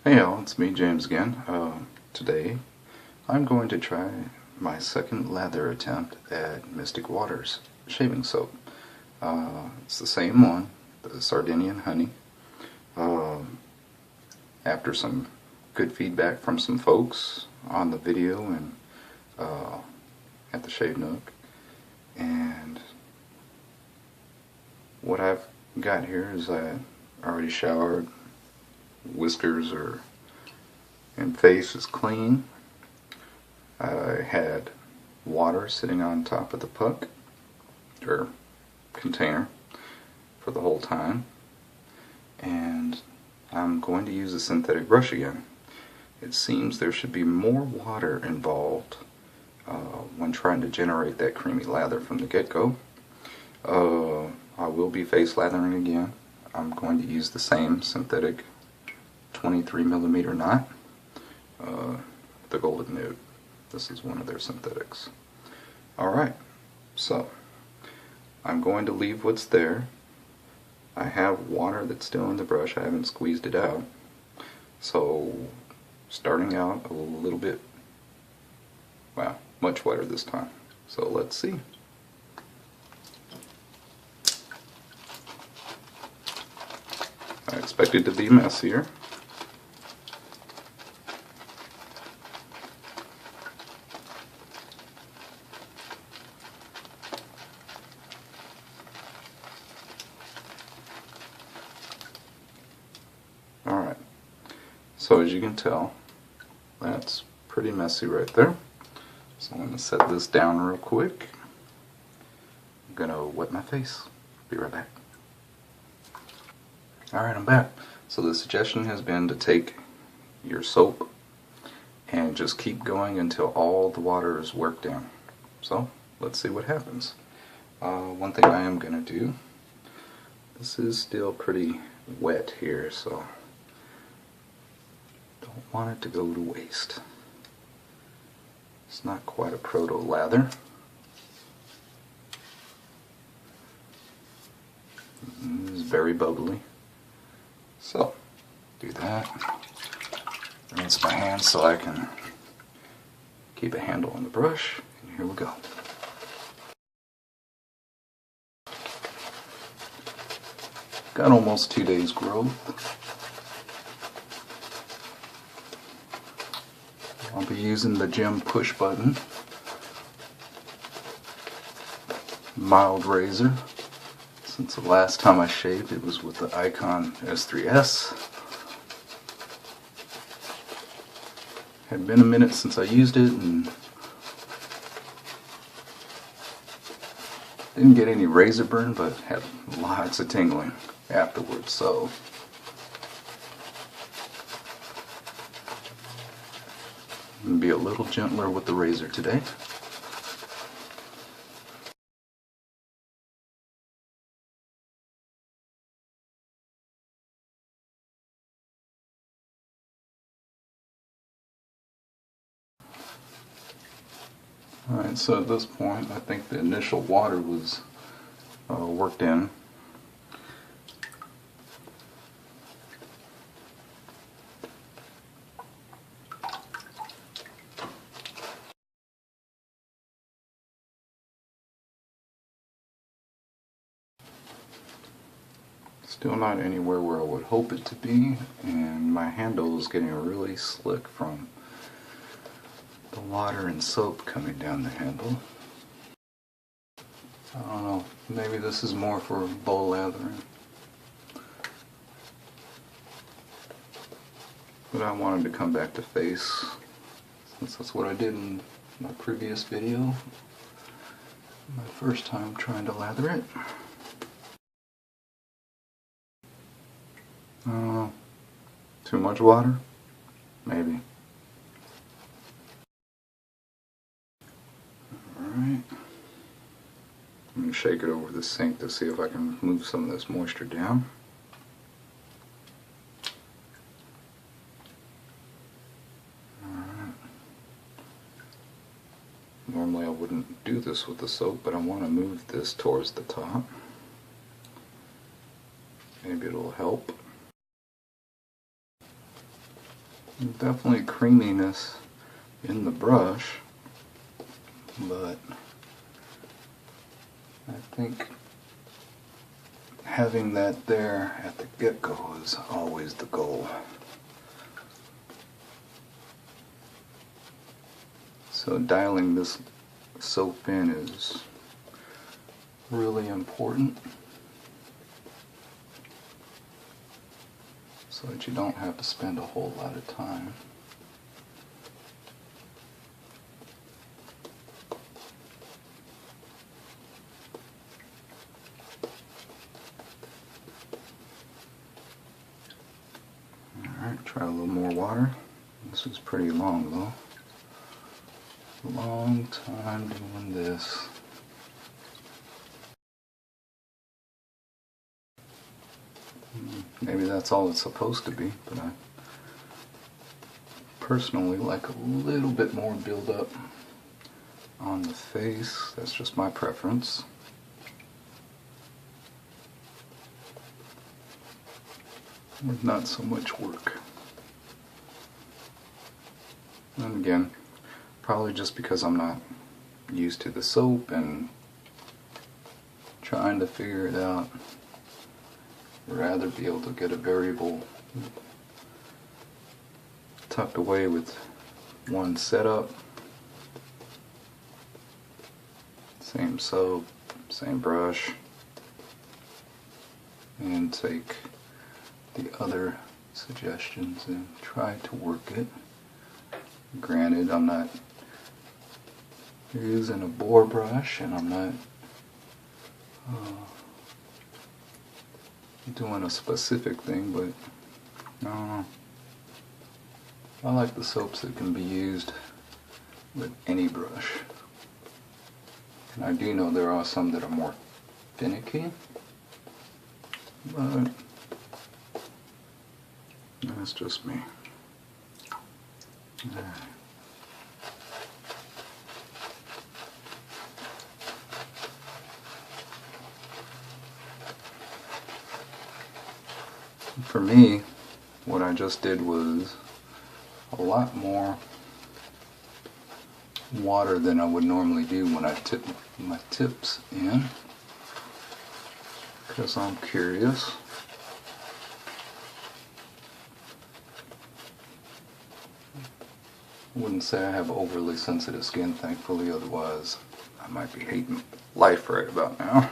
Hey all, it's me James again. Today I'm going to try my second lather attempt at Mystic Waters shaving soap. It's the same one, the Sardinian Honey. After some good feedback from some folks on the video and at the Shave Nook, and what I've got here is I already showered. Whiskers and face is clean. I had water sitting on top of the puck or container for the whole time, and I'm going to use a synthetic brush again. It seems there should be more water involved when trying to generate that creamy lather from the get-go. I will be face lathering again. I'm going to use the same synthetic 23mm knot, the Golden Nude. This is one of their synthetics. Alright, so I'm going to leave what's there. I have water that's still in the brush. I haven't squeezed it out. So starting out a little bit, well, much wetter this time. So let's see. I expect it to be messier. Alright, so as you can tell, that's pretty messy right there. So I'm going to set this down real quick. I'm going to wet my face. Be right back. Alright, I'm back. So the suggestion has been to take your soap and just keep going until all the water is worked down. So let's see what happens. One thing I am going to do, this is still pretty wet here, so don't want it to go to waste. It's not quite a proto lather. It's very bubbly. So, do that. Rinse my hands so I can keep a handle on the brush. And here we go. Got almost 2 days growth. I'll be using the gym push button mild razor. Since the last time I shaved, it was with the Icon S3S. Had been a minute since I used it and didn't get any razor burn, but had lots of tingling afterwards. So I'm gonna be a little gentler with the razor today. Alright, so at this point I think the initial water was worked in. Still not anywhere where I would hope it to be, and my handle is getting really slick from the water and soap coming down the handle. I don't know, maybe this is more for bowl lathering. But I wanted to come back to face, since that's what I did in my previous video. My first time trying to lather it. Too much water? Maybe. Alright. I'm going to shake it over the sink to see if I can move some of this moisture down. Alright. Normally I wouldn't do this with the soap, but I want to move this towards the top. Maybe it'll help. Definitely creaminess in the brush, but I think having that there at the get-go is always the goal. So dialing this soap in is really important so that you don't have to spend a whole lot of time. Alright, try a little more water. This is pretty long though. Long time doing this. Maybe that's all it's supposed to be, but I personally like a little bit more build up on the face. That's just my preference. With not so much work. And again, probably just because I'm not used to the soap and trying to figure it out. I'd rather be able to get a variable tucked away with one setup. Same soap, same brush, and take the other suggestions and try to work it. Granted, I'm not using a bore brush and I'm not doing a specific thing, but I like the soaps that can be used with any brush. And I do know there are some that are more finicky, but that's just me. For me, what I just did was a lot more water than I would normally do when I tip my tips in, because I'm curious. I wouldn't say I have overly sensitive skin, thankfully, otherwise I might be hating life right about now.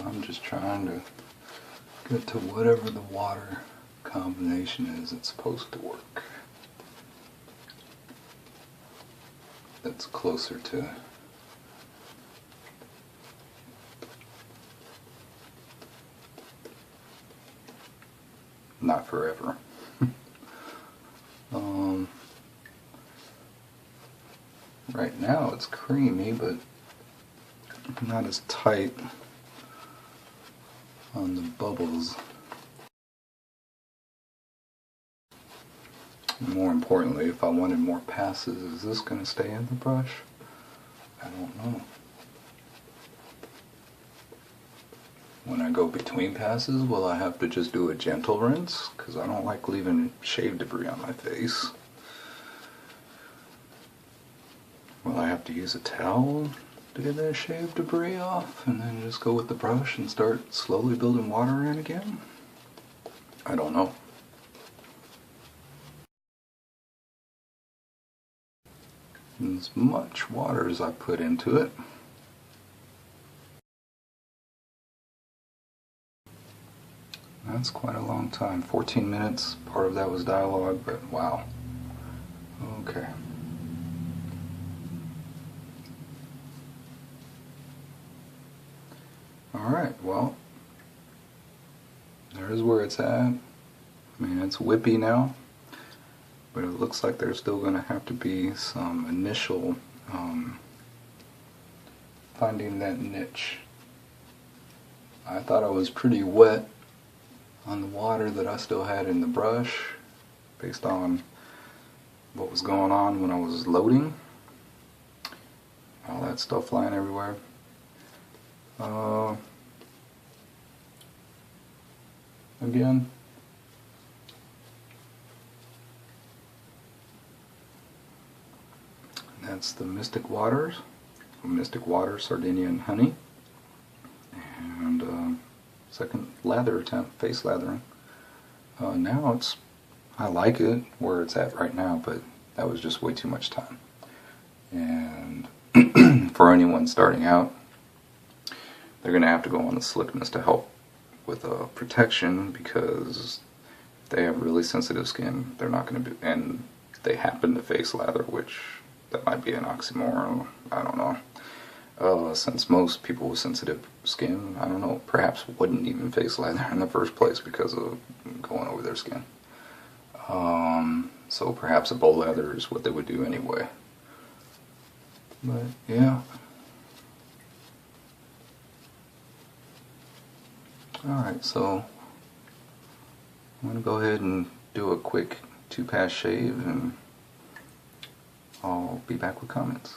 I'm just trying to get to whatever the water combination is it's supposed to work. That's closer to not forever. Right now it's creamy, but not as tight on the bubbles. More importantly, if I wanted more passes, is this going to stay in the brush? I don't know. When I go between passes, will I have to just do a gentle rinse? Because I don't like leaving shave debris on my face. Will I have to use a towel to get that shave debris off and then just go with the brush and start slowly building water in again? I don't know. As much water as I put into it, that's quite a long time. 14 minutes, part of that was dialogue, but wow. Okay. Alright, well, there's where it's at. I mean, it's whippy now, but it looks like there's still going to have to be some initial finding that niche. I thought I was pretty wet on the water that I still had in the brush based on what was going on when I was loading. All that stuff flying everywhere. Again, that's the Mystic Water Sardinian Honey, and second lather attempt, face lathering. Now I like it where it's at right now, but that was just way too much time. And for anyone starting out, they're going to have to go on the slickness to help with protection, because if they have really sensitive skin, they're not going to be, and they happen to face lather, which that might be an oxymoron, I don't know. Since most people with sensitive skin, I don't know, perhaps wouldn't even face lather in the first place because of going over their skin. So perhaps a bowl lather is what they would do anyway. But yeah. Alright, so I'm going to go ahead and do a quick 2-pass shave, and I'll be back with comments.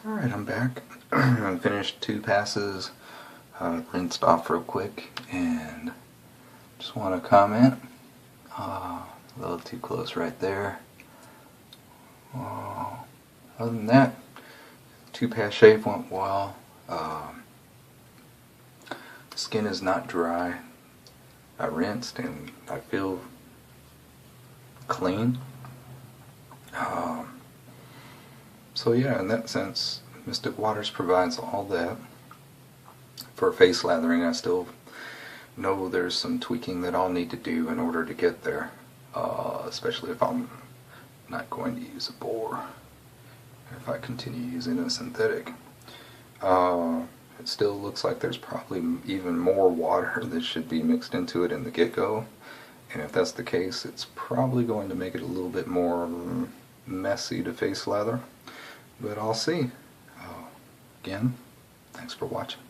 Alright, I'm back. I finished 2 passes, rinsed off real quick, and just want to comment. A little too close right there. Other than that, 2-pass shave went well. Skin is not dry. I rinsed and I feel clean. So yeah, in that sense, Mystic Waters provides all that. For face lathering, I still know there's some tweaking that I'll need to do in order to get there, especially if I'm not going to use a bore, or if I continue using a synthetic. It still looks like there's probably even more water that should be mixed into it in the get-go, and if that's the case, it's probably going to make it a little bit more messy to face lather. But I'll see. Again, thanks for watching.